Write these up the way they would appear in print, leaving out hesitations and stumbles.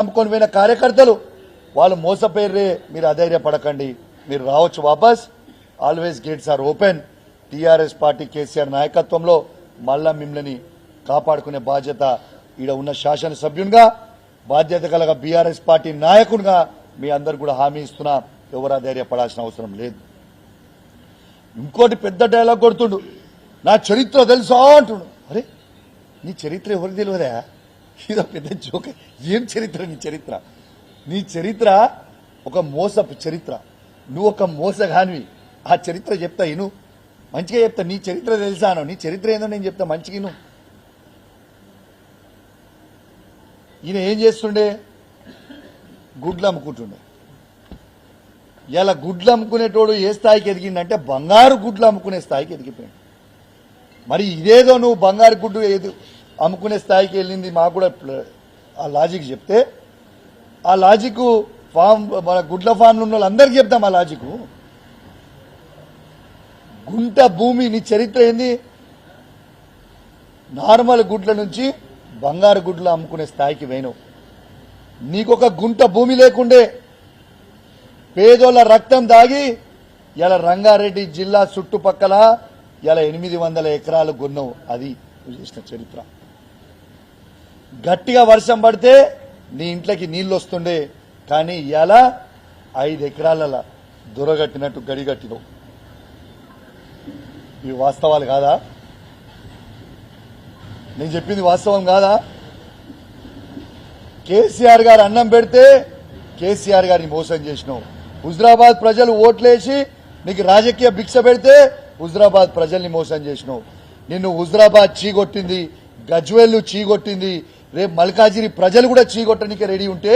నమ్ముకొని పోయిన కార్యకర్తలు వాళ్ళు మోసపోయిర్రే, మీరు అధైర్యపడకండి, మీరు రావచ్చు వాపస్. Always gates are open. TRS party KCR నాయకత్వంలో మళ్ళా మిమ్మల్ని కాపాడుకునే బాధ్యత ఈడ ఉన్న శాసనసభ్యునిగా, బాధ్యత కలగా బీఆర్ఎస్ పార్టీ నాయకునిగా మీ అందరు కూడా హామీ ఇస్తున్నా. ఎవరు అధైర్యపడాల్సిన అవసరం లేదు. ఇంకోటి పెద్ద డైలాగ్ కొడుతుండు, నా చరిత్ర తెలుసా అంటుండు. అరే నీ చరిత్ర ఎవరికి తెలియదా? ఇదో పెద్ద జోక్. ఏం చరిత్ర నీ చరిత్ర? నీ చరిత్ర ఒక మోసపు చరిత్ర. నువ్వు ఒక మోసగానివి. ఆ చరిత్ర చెప్తా ఇను, మంచిగా చెప్తా. నీ చరిత్ర తెలుసాను, నీ చరిత్ర ఏందో నేను చెప్తా మంచిగా ఇను. ఈయన ఏం చేస్తుండే? గుడ్లు అమ్ముకుంటుండే. ఇలా గుడ్లు అమ్ముకునేటోడు ఏ స్థాయికి ఎదిగిందంటే బంగారు గుడ్లు అమ్ముకునే స్థాయికి ఎదిగిపోయాడు. మరి ఇదేదో నువ్వు బంగారు గుడ్డు అమ్ముకునే స్థాయికి వెళ్ళింది మాకు కూడా ఆ లాజిక్ చెప్తే, ఆ లాజిక్ ఫామ్ మన గుడ్ల ఫామ్లు ఉన్న వాళ్ళందరికీ చెప్తాం. ఆ లాజిక్ గుంట భూమి, నీ చరిత్ర ఏంది? నార్మల్ గుడ్ల నుంచి బంగారు గుడ్లు అమ్ముకునే స్థాయికి పోయినావు. నీకొక గుంట భూమి లేకుండే పేదోళ్ళ రక్తం దాగి ఇలా రంగారెడ్డి జిల్లా చుట్టుపక్కల ఇలా 800 ఎకరాలు కొన్నావు. అది నువ్వు చేసిన చరిత్ర. గట్టిగా వర్షం పడితే నీ ఇంట్లోకి నీళ్లు వస్తుండే, కానీ ఇలా 5 ఎకరాల దొరగట్టినట్టు గడిగట్టినవు. ఇవి వాస్తవాలు కాదా? నేను చెప్పింది వాస్తవం కాదా? కేసీఆర్ గారు అన్నం పెడితే కేసీఆర్ గారిని మోసం చేసినావు. హుజరాబాద్ ప్రజలు ఓట్లేసి నీకు రాజకీయ భిక్ష పెడితే హుజరాబాద్ ప్రజల్ని మోసం చేసినావు. నిన్ను హుజరాబాద్ చీగొట్టింది, గజ్వేల్ చీగొట్టింది, రేపు మల్కాజిరి ప్రజలు కూడా చీగొట్టడానికి రెడీ ఉంటే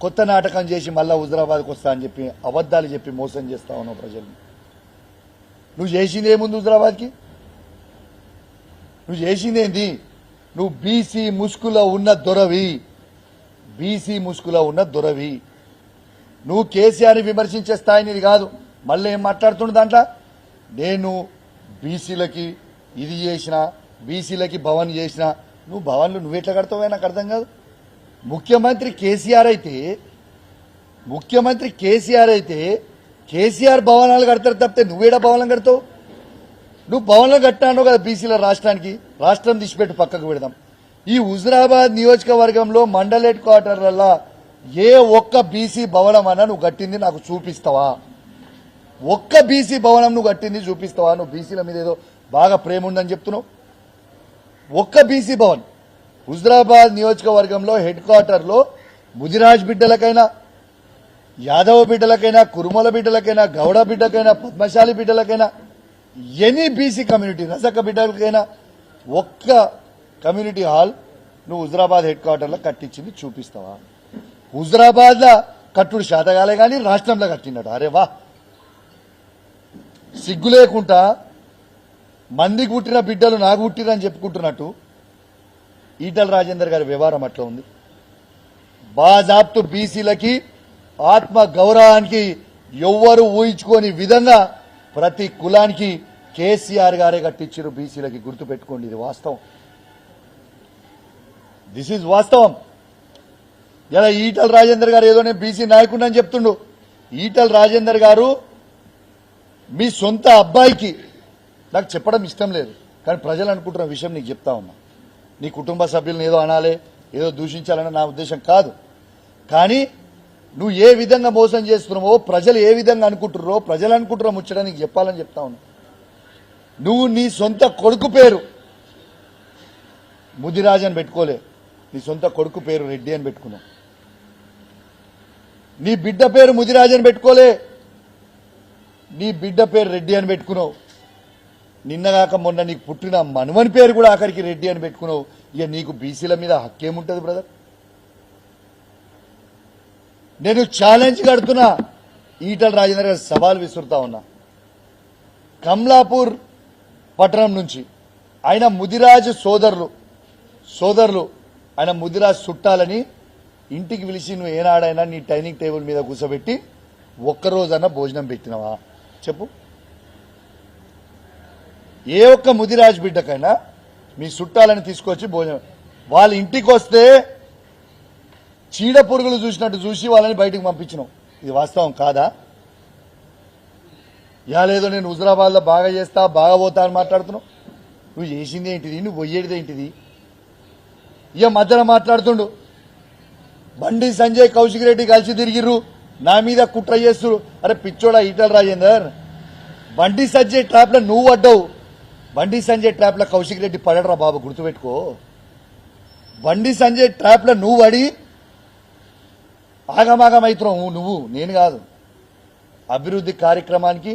కొత్త నాటకం చేసి మళ్ళా హుజరాబాద్కి వస్తా అని చెప్పి అబద్దాలు చెప్పి మోసం చేస్తా ఉన్నావు ప్రజల్ని. నువ్వు చేసింది ఏముంది హుజరాబాద్కి? నువ్వు చేసిందేంది? నువ్వు బీసీ ముసుగులో ఉన్న దొరవి, బీసీ ముసుగులో ఉన్న దొరవి. నువ్వు కేసీఆర్ని విమర్శించే స్థాయి నీది కాదు. మళ్ళీ ఏం మాట్లాడుతుండ దాంట్లో? నేను బీసీలకి ఇది చేసిన, బీసీలకి భవన్ చేసిన. నువ్వు భవన్లు నువ్వెట్లా కడతావే నాకు అర్థం కాదు. ముఖ్యమంత్రి కేసీఆర్ అయితే కేసీఆర్ భవనాలు కడతారు తప్పితే నువ్వేడా భవనం కడతావు? నువ్వు భవనాలు కట్టాను కదా బీసీల రాష్ట్రానికి. రాష్ట్రం తీసిపెట్టు పక్కకు పెడదాం. ఈ హుజరాబాద్ నియోజకవర్గంలో మండల్ హెడ్ క్వార్టర్లలో ఏ ఒక్క బీసీ భవనం అన్నా నువ్వు కట్టింది నాకు చూపిస్తావా? ఒక్క బీసీ భవనం నువ్వు కట్టింది చూపిస్తావా? నువ్వు బీసీల మీద ఏదో బాగా ప్రేమ ఉందని చెప్తున్నావు. ఒక్క బీసీ భవన్ హుజరాబాద్ నియోజకవర్గంలో హెడ్ క్వార్టర్లో ముదిరాజ్ బిడ్డలకైనా, యాదవ బిడ్డలకైనా, కురుమల బిడ్డలకైనా, గౌడ బిడ్డకైనా, పద్మశాలి బిడ్డలకైనా, ఎనీ బీసీ కమ్యూనిటీ రజక బిడ్డలకైనా ఒక్క కమ్యూనిటీ హాల్ నువ్వు హుజరాబాద్ హెడ్ క్వార్టర్లో కట్టించింది చూపిస్తావా? హుజరాబాద్ లో కట్టుడు శాతగాలే కానీ రాష్ట్రంలో కట్టినాడు. అరే వా, సిగ్గు లేకుండా మందికి పుట్టిన బిడ్డలు నాకు పుట్టిరని చెప్పుకుంటున్నట్టు ఈటల రాజేందర్ గారి వ్యవహారం అట్లా ఉంది. బాజాప్తు బీసీలకి ఆత్మ గౌరవానికి ఎవ్వరు ఊహించుకోని విధంగా ప్రతి కులానికి కేసీఆర్ గారే కట్టించారు బీసీలకి. గుర్తుపెట్టుకోండి, ఇది వాస్తవం. దిస్ ఈజ్ వాస్తవం. ఇలా ఈటల రాజేందర్ గారు ఏదో నేను బీసీ నాయకుడు అని చెప్తుండు. ఈటల రాజేందర్ గారు మీ సొంత అబ్బాయికి, నాకు చెప్పడం ఇష్టం లేదు కానీ ప్రజలు అనుకుంటున్న విషయం నీకు చెప్తా ఉన్నా. నీ కుటుంబ సభ్యులను ఏదో అనాలి, ఏదో దూషించాలన్న నా ఉద్దేశం కాదు. కానీ నువ్వు ఏ విధంగా మోసం చేస్తున్నావో, ప్రజలు ఏ విధంగా అనుకుంటున్నారో, ప్రజలు అనుకుంటున్నా ముచ్చట నీకు చెప్పాలని చెప్తా ఉన్నా. నువ్వు నీ సొంత కొడుకు పేరు ముదిరాజ్ అని పెట్టుకోలే, నీ సొంత కొడుకు పేరు రెడ్డి అని పెట్టుకున్నావు. నీ బిడ్డ పేరు ముదిరాజ్ అని పెట్టుకోలే, నీ బిడ్డ పేరు రెడ్డి అని పెట్టుకున్నావు. నిన్నగాక మొన్న నీకు పుట్టిన మనవని పేరు కూడా ఆఖరికి రెడ్డి అని పెట్టుకున్నావు. ఇక నీకు బీసీల మీద హక్కేముంటుంది బ్రదర్? నేను ఛాలెంజ్ కడుతున్నా, ఈటల రాజేందర్ గారు సవాల్ విసురుతా ఉన్నా. కమలాపూర్ పట్టణం నుంచి ఆయన ముదిరాజ్ సోదరులు ఆయన ముదిరాజ్ చుట్టాలని ఇంటికి పిలిచి నువ్వు ఏనాడైనా నీ డైనింగ్ టేబుల్ మీద కూర్చోబెట్టి ఒక్కరోజన్నా భోజనం పెట్టినవా చెప్పు? ఏ ఒక్క ముదిరాజ్ బిడ్డకైనా మీ చుట్టాలని తీసుకొచ్చి భోజనం, వాళ్ళ ఇంటికి వస్తే చీడ పురుగులు చూసినట్టు చూసి వాళ్ళని బయటకు పంపించినావు. ఇది వాస్తవం కాదా? లేదో నేను హుజరాబాద్లో బాగా చేస్తా బాగా పోతా అని మాట్లాడుతున్నావు. నువ్వు చేసింది ఏంటిది, నువ్వు పోయేది ఏంటిది? ఇక మధ్యలో మాట్లాడుతుండు బండి సంజయ్ కౌశిక్ రెడ్డి కలిసి తిరిగిర్రు, నా మీద కుట్ర చేస్తురు. అరే పిచ్చోడా ఈటల రాజేందర్, బండి సంజయ్ ట్రాప్ లో నువ్వు పడ్డావు, బండి సంజయ్ ట్రాప్ లో కౌశిక్ రెడ్డి పడడరా బాబు, గుర్తుపెట్టుకో. బండి సంజయ్ ట్రాప్ లో నువ్వు పడి ఆగమాగం అవుతున్నావు నువ్వు, నేను కాదు. అభివృద్ధి కార్యక్రమానికి